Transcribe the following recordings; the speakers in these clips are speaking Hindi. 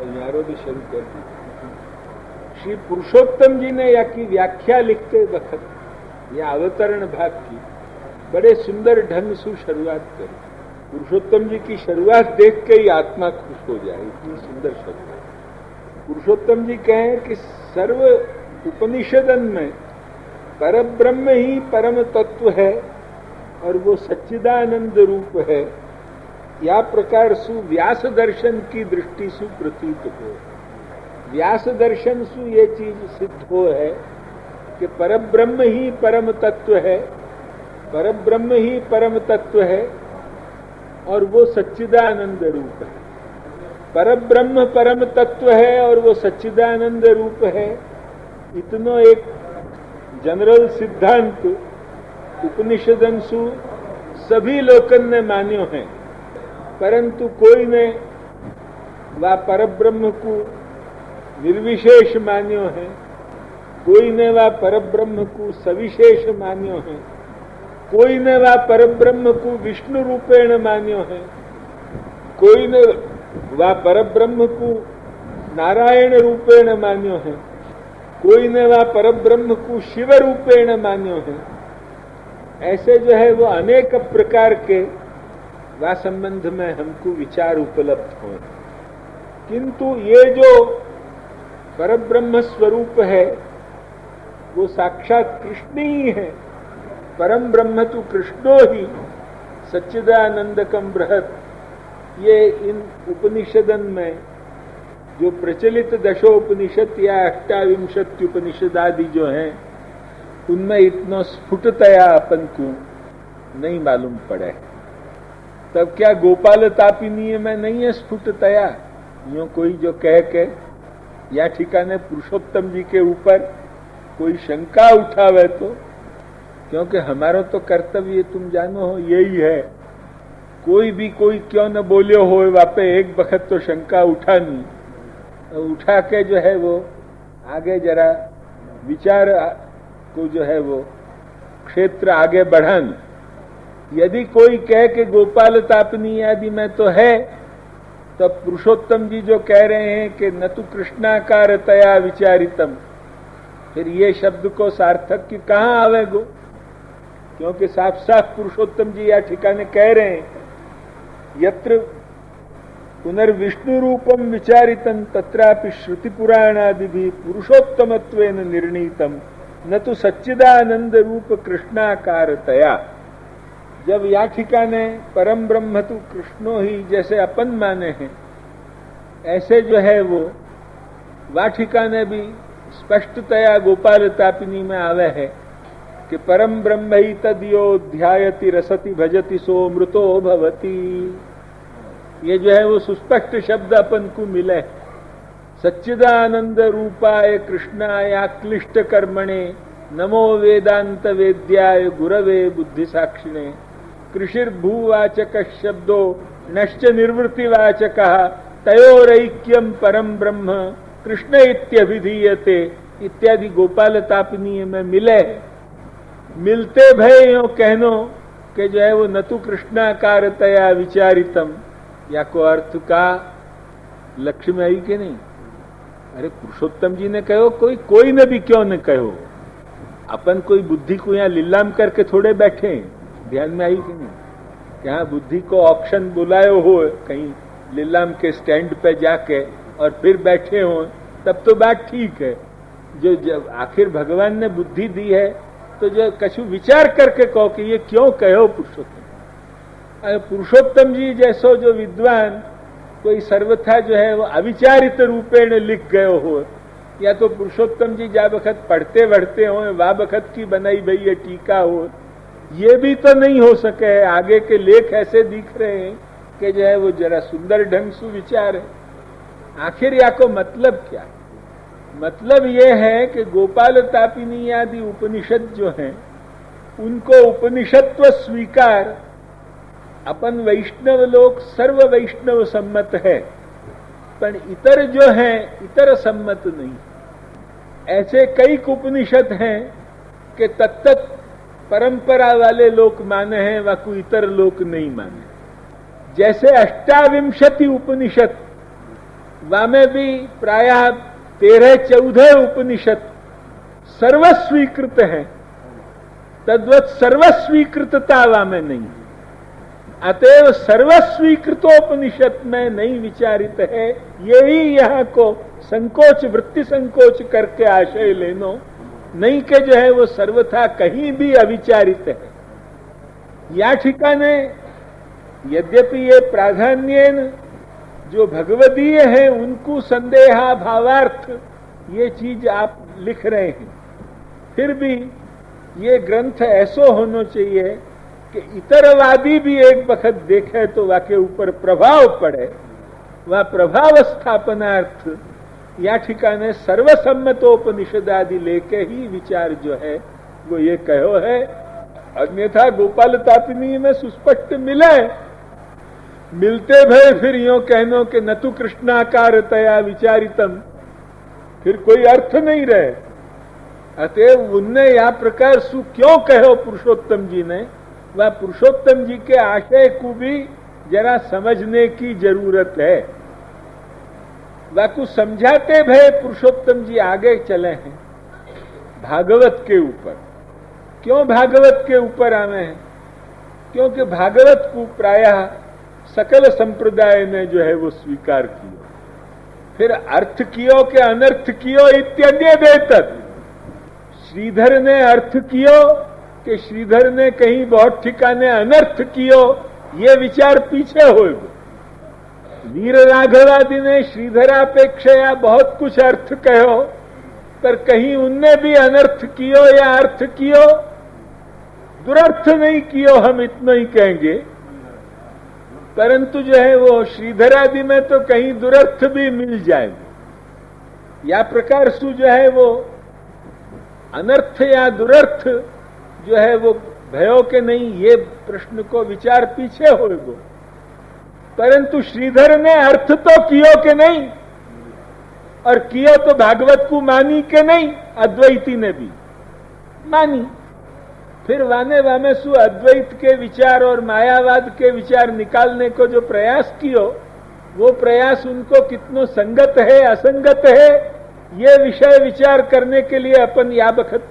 शुरू कर दी। श्री पुरुषोत्तम जी ने या की व्याख्या लिखते वक्त या अवतरण भाग की बड़े सुंदर ढंग से शुरुआत करी। पुरुषोत्तम जी की शुरुआत देख के ही आत्मा खुश हो जाए, इतनी सुंदर शुरुआत। पुरुषोत्तम जी कहें कि सर्व उपनिषदन में परब्रह्म ही परम तत्व है और वो सच्चिदानंद रूप है। या प्रकार सु व्यास दर्शन की दृष्टि सु प्रतीत हो। व्यास दर्शन सु ये चीज सिद्ध हो है कि परब्रह्म ही परम तत्व है, परब्रह्म ही परम तत्व है और वो सच्चिदानंद रूप है। परब्रह्म परम तत्व है और वो सच्चिदानंद रूप है। इतनो एक जनरल सिद्धांत उपनिषदन सु सभी लोकन ने मान्यो है, परंतु कोई ने वा परब्रह्म को निर्विशेष मान्यो है, कोई ने वा परब्रह्म को सविशेष मान्यो है, कोई ने वा परब्रह्म को विष्णु रूपेण मान्यो है, कोई ने वा परब्रह्म को नारायण रूपेण मान्यो है, कोई ने वा परब्रह्म को शिव रूपेण मान्यो है। ऐसे जो है वो अनेक प्रकार के वा संबंध में हमको विचार उपलब्ध हो, किंतु ये जो परब्रह्म स्वरूप है वो साक्षात कृष्ण ही है। परम ब्रह्म तो कृष्णो ही सच्चिदानंदकम बृहत्। ये इन उपनिषदन में जो प्रचलित दशोपनिषद या 28 उपनिषद आदि जो हैं उनमें इतना स्फुटतया अपन को नहीं मालूम पड़े। तब क्या गोपाल तापिनी में नहीं है स्फुटतया? यूं कोई जो कह के या ठिकाने पुरुषोत्तम जी के ऊपर कोई शंका उठावे तो, क्योंकि हमारा तो कर्तव्य तुम जानो हो यही है। कोई भी कोई क्यों न बोलियो हो वापे एक वक्त तो शंका उठा नहीं, उठा के जो है वो आगे जरा विचार को जो है वो क्षेत्र आगे बढ़ान। यदि कोई कहे कि गोपाल तापनी आदि में तो है, तो पुरुषोत्तम जी जो कह रहे हैं कि न तो कृष्णाकार तया विचारितम, फिर ये शब्द को सार्थक की कहां आवेगो? क्योंकि साफ साफ पुरुषोत्तम जी या ठिकाने कह रहे हैं यत्र पुनर्विष्णु रूपम विचारितम तत्रापि श्रुति पुराणादि भी पुरुषोत्तमत्वेन निर्णीतम न तो सच्चिदानंद रूप कृष्णाकारतया। जब या ठिकाने परम ब्रह्म तो कृष्णो ही जैसे अपन माने हैं, ऐसे जो है वो वा ठिकाने भी स्पष्टतया गोपाल तापिनी में आवे है कि परम ब्रह्म ही तद्यो ध्यायति रसति भजति सो मृतो भवति। ये जो है वो सुस्पष्ट शब्द अपन को मिले। सच्चिदानंद रूपाय कृष्णाय क्लिष्ट कर्मणे नमो वेदांत वेद्याय गुरवे बुद्धि साक्षिणे। कृषिर्भूवाचक शब्दो नश्च निर्वृत्तिवाचक तयोरैक्यम परम ब्रह्म कृष्ण इत्यभिधीयते इत्यादि गोपाल तापनीय में मिले। मिलते भय यो कहनो कि जो है वो न तो कृष्णाकारतया विचारितम, या को अर्थ का लक्ष्य में आई कि नहीं? अरे पुरुषोत्तम जी ने कहो, कोई ने भी क्यों न कहो। अपन कोई बुद्धि को यहाँ लीलाम करके थोड़े बैठे, ध्यान में आई कि नहीं? यहाँ बुद्धि को ऑक्शन बुलायो हो कहीं लीलाम के स्टैंड पे जाके और फिर बैठे हो, तब तो बात ठीक है। जो जब आखिर भगवान ने बुद्धि दी है तो जो कछु विचार करके कहो कि ये क्यों कहो पुरुषोत्तम। पुरुषोत्तम जी जैसो जो विद्वान कोई सर्वथा जो है वो अविचारित रूपेण लिख गए हो, या तो पुरुषोत्तम जी जा बखत पढ़ते बढ़ते हो वा बखत की बनाई भई ये टीका हो, ये भी तो नहीं हो सके। आगे के लेख ऐसे दिख रहे हैं कि जो है वो जरा सुंदर ढंग से विचार है। आखिर या को मतलब क्या? मतलब ये है कि गोपाल तापिनी आदि उपनिषद जो हैं उनको उपनिषत्व स्वीकार अपन वैष्णव लोग सर्व वैष्णव सम्मत है, पर इतर जो हैं इतर सम्मत नहीं। ऐसे कई उपनिषद हैं कि तत्त परंपरा वाले लोग माने हैं व कोई इतर लोग नहीं माने। जैसे 28 उपनिषद वामे भी प्रायः 13-14 उपनिषद सर्वस्वीकृत है, तद्वत सर्वस्वीकृतता वामे नहीं। अतएव सर्वस्वीकृतोपनिषद में नहीं विचारित है, यही यहाँ को संकोच, वृत्ति संकोच करके आशय लेनो, नहीं के जो है वो सर्वथा कहीं भी अविचारित है। या ठिकाने यद्यपि ये प्राधान्यन जो भगवदीय है उनको संदेहा भावार्थ ये चीज आप लिख रहे हैं, फिर भी ये ग्रंथ ऐसो होना चाहिए कि इतरवादी भी एक वक्त देखे तो वाके ऊपर प्रभाव पड़े। वह प्रभाव स्थापनार्थ या ठिकाने सर्वसम्मतोपनिषद आदि लेके ही विचार जो है वो ये कहो है। अन्यथा गोपाल तापिनी में सुस्पष्ट मिले, मिलते भय फिर यो कहनो कि न तो कृष्णाकार तया विचारितम, फिर कोई अर्थ नहीं रहे। अतएव उनने या प्रकार सु क्यों कहो पुरुषोत्तम जी ने, वह पुरुषोत्तम जी के आशय को भी जरा समझने की जरूरत है। वह कुछ समझाते भय पुरुषोत्तम जी आगे चले हैं भागवत के ऊपर। क्यों भागवत के ऊपर आवे हैं? क्योंकि भागवत को प्रायः सकल संप्रदाय ने जो है वो स्वीकार किया, फिर अर्थ कियो के अनर्थ कियो इत्यादि देतत। श्रीधर ने अर्थ कियो कि श्रीधर ने कहीं बहुत ठिकाने अनर्थ कियो, ये विचार पीछे होगा। वीर राघवादि ने श्रीधरापेक्षया बहुत कुछ अर्थ कहो, पर कहीं उनने भी अनर्थ कियो या अर्थ कियो, दुरर्थ नहीं कियो, हम इतना ही कहेंगे। परंतु जो है वो श्रीधरादि में तो कहीं दुरर्थ भी मिल जाएगा। या प्रकार सु जो है वो अनर्थ या दुरर्थ जो है वो भयो के नहीं, ये प्रश्न को विचार पीछे होगा। परंतु श्रीधर ने अर्थ तो कियो के नहीं, और कियो तो भागवत को मानी के नहीं, अद्वैती ने भी मानी। फिर वाने वामे सु अद्वैत के विचार और मायावाद के विचार निकालने को जो प्रयास कियो, वो प्रयास उनको कितनो संगत है असंगत है, ये विषय विचार करने के लिए अपन या बखत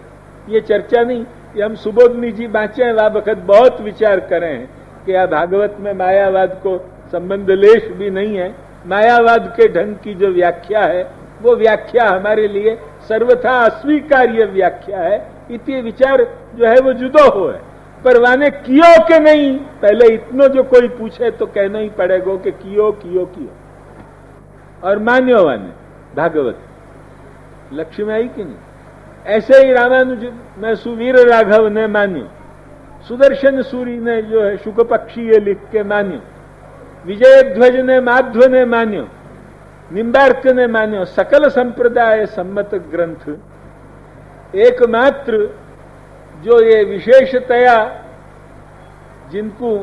ये चर्चा नहीं, ये हम सुबोधनी जी बाँचे हैं, वह बखत बहुत विचार करें हैं कि यह भागवत में मायावाद को संबंध लेश भी नहीं है। मायावाद के ढंग की जो व्याख्या है वो व्याख्या हमारे लिए सर्वथा अस्वीकार्य व्याख्या है। इति विचार जो है वो जुदो हो है, पर वाने कियो के नहीं, पहले इतनो जो कोई पूछे तो कहना ही पड़ेगा कि कियो कियो कियो, और मान्यो वाने भागवत लक्ष्य में आई कि नहीं। ऐसे ही रामानुज में सुवीर राघव ने मान्यो, सुदर्शन सूरी ने जो है शुक पक्षी ये लिख के मान्यो, विजय ध्वज ने माध्व ने मान्यो, निम्बार्क ने मान्यो। सकल संप्रदाय सम्मत ग्रंथ एकमात्र जो ये विशेषतया जिनको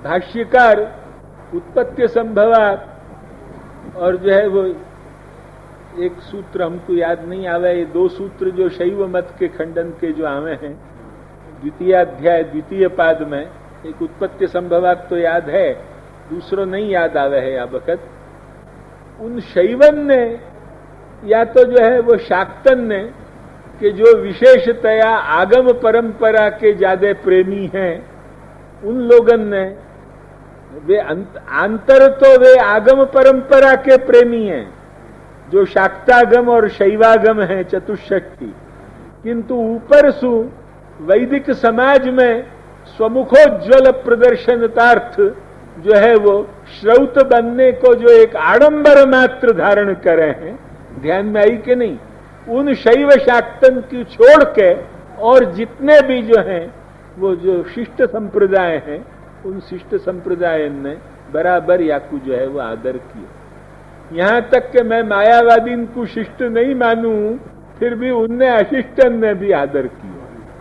भाष्यकार उत्पत्ति संभवात, और जो है वो एक सूत्र हमको याद नहीं आवे, ये 2 सूत्र जो शैव मत के खंडन के जो आवे हैं द्वितीय अध्याय द्वितीय पाद में, एक उत्पत्ति संभवात तो याद है, दूसरो नहीं याद आवे है या बखत। उन शैवन ने या तो जो है वो शाक्तन ने कि जो विशेषतया आगम परंपरा के ज्यादा प्रेमी हैं, उन लोगन ने वे आंतर तो वे आगम परंपरा के प्रेमी हैं जो शाक्तागम और शैवागम है चतुष्षष्ठी, किंतु ऊपर सु वैदिक समाज में स्वमुखोज्वल प्रदर्शनतार्थ जो है वो श्रौत बनने को जो एक आडंबर मात्र धारण करे हैं, ध्यान में आई कि नहीं। उन शैव शाक्तन की छोड़ के और जितने भी जो हैं वो जो शिष्ट संप्रदाय हैं, उन शिष्ट संप्रदाय ने बराबर याकू जो है वो आदर किया। यहां तक कि मैं मायावादी को शिष्ट नहीं मानूं, फिर भी उनने अशिष्टन ने भी आदर किया।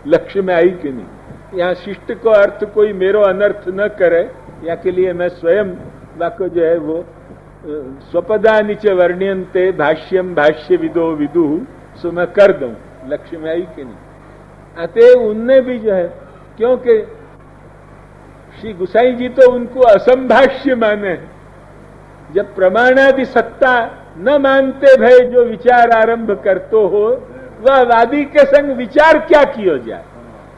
लक्ष्य में आई कि नहीं। यहाँ शिष्ट को अर्थ कोई मेरो अनर्थ न करे, या के लिए मैं स्वयं वाक्य जो है वो स्वपदानि च वर्ण्यन्ते भाष्यम भाष्य विदो विदु, सो मैं कर दूं। लक्ष्य में आई कि नहीं। अतः उनने भी जो है, क्योंकि श्री गुसाई जी तो उनको असंभाष्य माने, जब प्रमाणादि सत्ता न मानते भय जो विचार आरंभ करतो हो, वह वादी के संग विचार क्या किया जाए।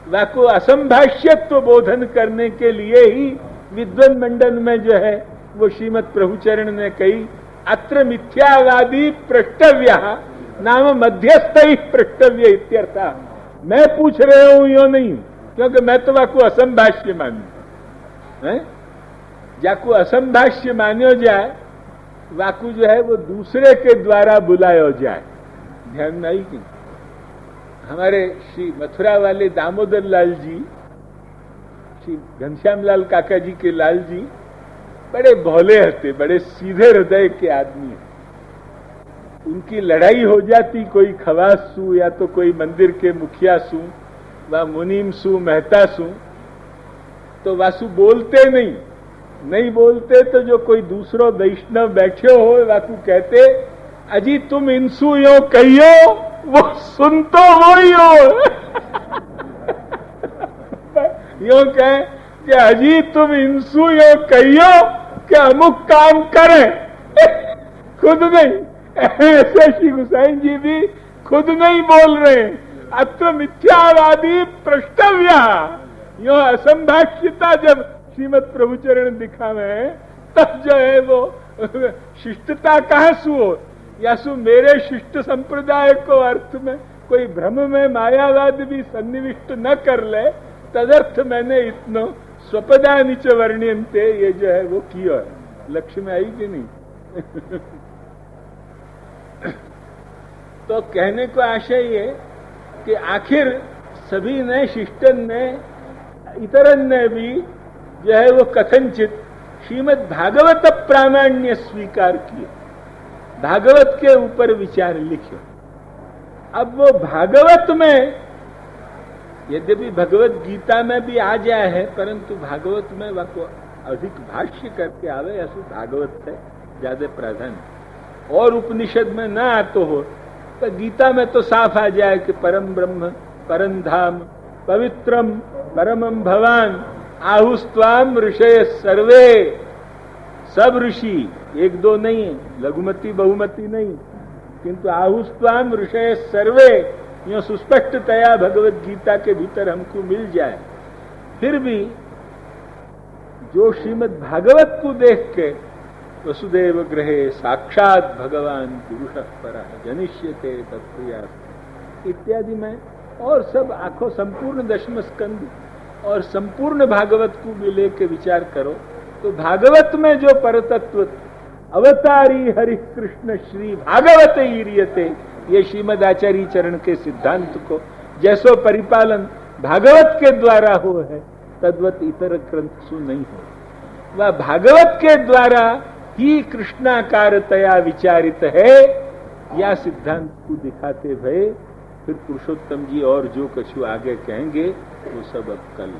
वाको असंभाष्यत्व बोधन करने के लिए ही विद्वन मंडन में जो है वो श्रीमद प्रभुचरण ने कही, अत्र मिथ्यावादी प्रष्टव्य नाम मध्यस्थ ही प्रष्टव्य इत्यर्थ। मैं पूछ रहा हूं यो नहीं, क्योंकि मैं तो वाको असंभाष्य मानू। जाको असंभाष्य मान्यो जाए, वाकु जो है वो दूसरे के द्वारा बुलायो जाए। ध्यान नहीं की हमारे श्री मथुरा वाले दामोदर लाल जी, श्री घनश्याम लाल काका जी के लाल जी बड़े भोले हते, बड़े सीधे हृदय के आदमी हैं। उनकी लड़ाई हो जाती कोई खवास सू या तो कोई मंदिर के मुखिया सू व मुनीम सू मेहता सू, तो वासु बोलते नहीं बोलते, तो जो कोई दूसरो वैष्णव बैठे हो वाकू कहते, अजी तुम इंसु यो कहियो, वो सुन तो वो ही हो। यो कहे कि अजी तुम इंसु यो कहियो कि अमुक काम करें, खुद नहीं। ऐसे श्री गोसाई जी भी खुद नहीं बोल रहे। अत्र मिथ्यावादी प्रष्टव्य, यो असंभाष्यता जब श्रीमद प्रभुचरण दिखावे, तब जो है वो शिष्टता कहां सु हो, या सु मेरे शिष्ट संप्रदाय को अर्थ में कोई भ्रम में मायावाद भी सन्निविष्ट न कर ले, तदर्थ मैंने इतनो स्वपदा नीच वर्ण्यंते ये जो है वो किया है। लक्ष्य में आई कि नहीं। तो कहने को आशय ये कि आखिर सभी ने, शिष्टन ने, इतरन ने भी जो है वो कथनचित श्रीमद् भागवत प्रामाण्य स्वीकार किए, भागवत के ऊपर विचार लिखे। अब वो भागवत में, यद्यपि भगवत गीता में भी आ जाए है, परंतु भागवत में वह अधिक भाष्य करके आवे, ऐसे भागवत है ज्यादा प्राधान्य। और उपनिषद में न आतो हो तो गीता में तो साफ आ जाए कि परम ब्रह्म, परम धाम, पवित्रम परमम भवान, आहुस्त्वाम ऋषय सर्वे। सब ऋषि, एक दो नहीं, लघुमती बहुमती नहीं, किंतु आहुस्त्वाम ऋषय सर्वे यो सुस्पष्टतया भगवत गीता के भीतर हमको मिल जाए। फिर भी जो श्रीमद् भागवत को देख के वसुदेव गृहे साक्षात भगवान पुरुषः परः जनिष्यते तत्प्रिया इत्यादि में, और सब आखो संपूर्ण दशम स्कंद और संपूर्ण भागवत को भी लेके विचार करो, तो भागवत में जो परतत्व अवतारी हरि कृष्ण श्री भागवत ईरियते, ये श्रीमद आचार्य चरण के सिद्धांत को जैसो परिपालन भागवत के द्वारा हो है, तद्वत इतर ग्रंथ सु नहीं हो। वह भागवत के द्वारा ही कृष्णाकारतया विचारित है, या सिद्धांत को दिखाते भय फिर पुरुषोत्तम जी और जो कछु आगे कहेंगे वो सब अब कल